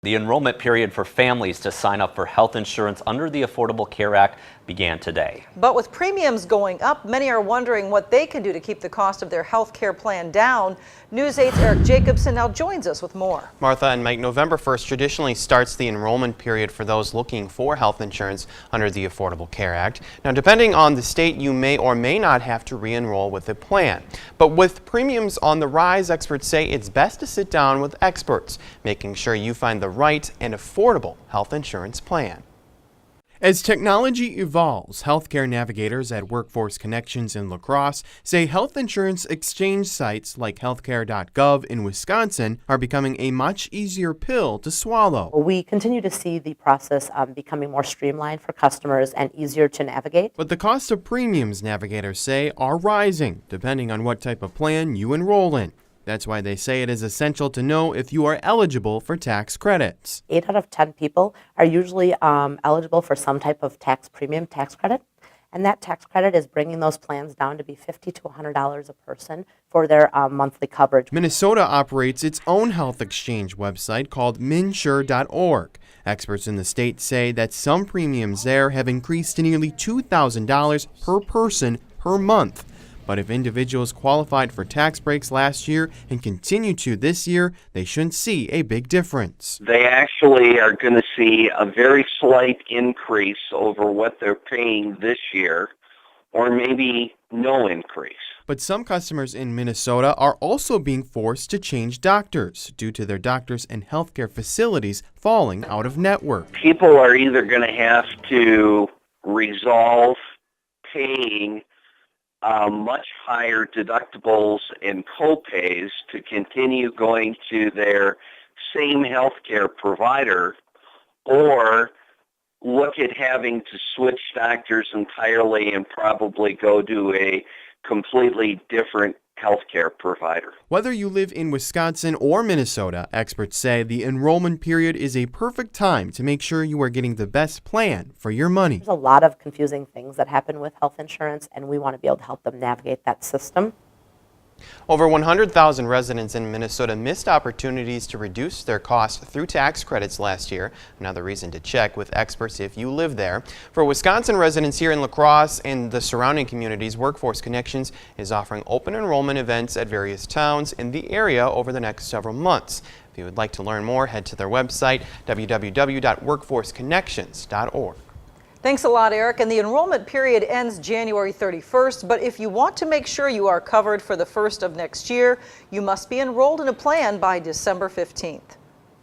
The enrollment period for families to sign up for health insurance under the Affordable Care Act began today. But with premiums going up, many are wondering what they can do to keep the cost of their health care plan down. News 8's Eric Jacobson now joins us with more. Martha and Mike, November 1st traditionally starts the enrollment period for those looking for health insurance under the Affordable Care Act. Now, depending on the state, you may or may not have to re-enroll with a plan. But with premiums on the rise, experts say it's best to sit down with experts, making sure you find the right and affordable health insurance plan. As technology evolves, healthcare navigators at Workforce Connections in La Crosse say health insurance exchange sites like healthcare.gov in Wisconsin are becoming a much easier pill to swallow. We continue to see the process becoming more streamlined for customers and easier to navigate. But the cost of premiums, navigators say, are rising depending on what type of plan you enroll in. That's why they say it is essential to know if you are eligible for tax credits. 8 out of 10 people are usually eligible for some type of tax credit. And that tax credit is bringing those plans down to be $50 to $100 a person for their monthly coverage. Minnesota operates its own health exchange website called minsure.org. Experts in the state say that some premiums there have increased to nearly $2,000 per person per month. But if individuals qualified for tax breaks last year and continue to this year, they shouldn't see a big difference. They actually are going to see a very slight increase over what they're paying this year, or maybe no increase. But some customers in Minnesota are also being forced to change doctors due to their doctors and healthcare facilities falling out of network. People are either going to have to resolve paying much higher deductibles and co-pays to continue going to their same healthcare provider, or look at having to switch doctors entirely and probably go to a completely different healthcare provider. Whether you live in Wisconsin or Minnesota, experts say the enrollment period is a perfect time to make sure you are getting the best plan for your money. There's a lot of confusing things that happen with health insurance, and we want to be able to help them navigate that system. Over 100,000 residents in Minnesota missed opportunities to reduce their costs through tax credits last year. Another reason to check with experts if you live there. For Wisconsin residents here in La Crosse and the surrounding communities, Workforce Connections is offering open enrollment events at various towns in the area over the next several months. If you would like to learn more, head to their website, www.workforceconnections.org. Thanks a lot, Eric. And the enrollment period ends January 31st. But if you want to make sure you are covered for the first of next year, you must be enrolled in a plan by December 15th.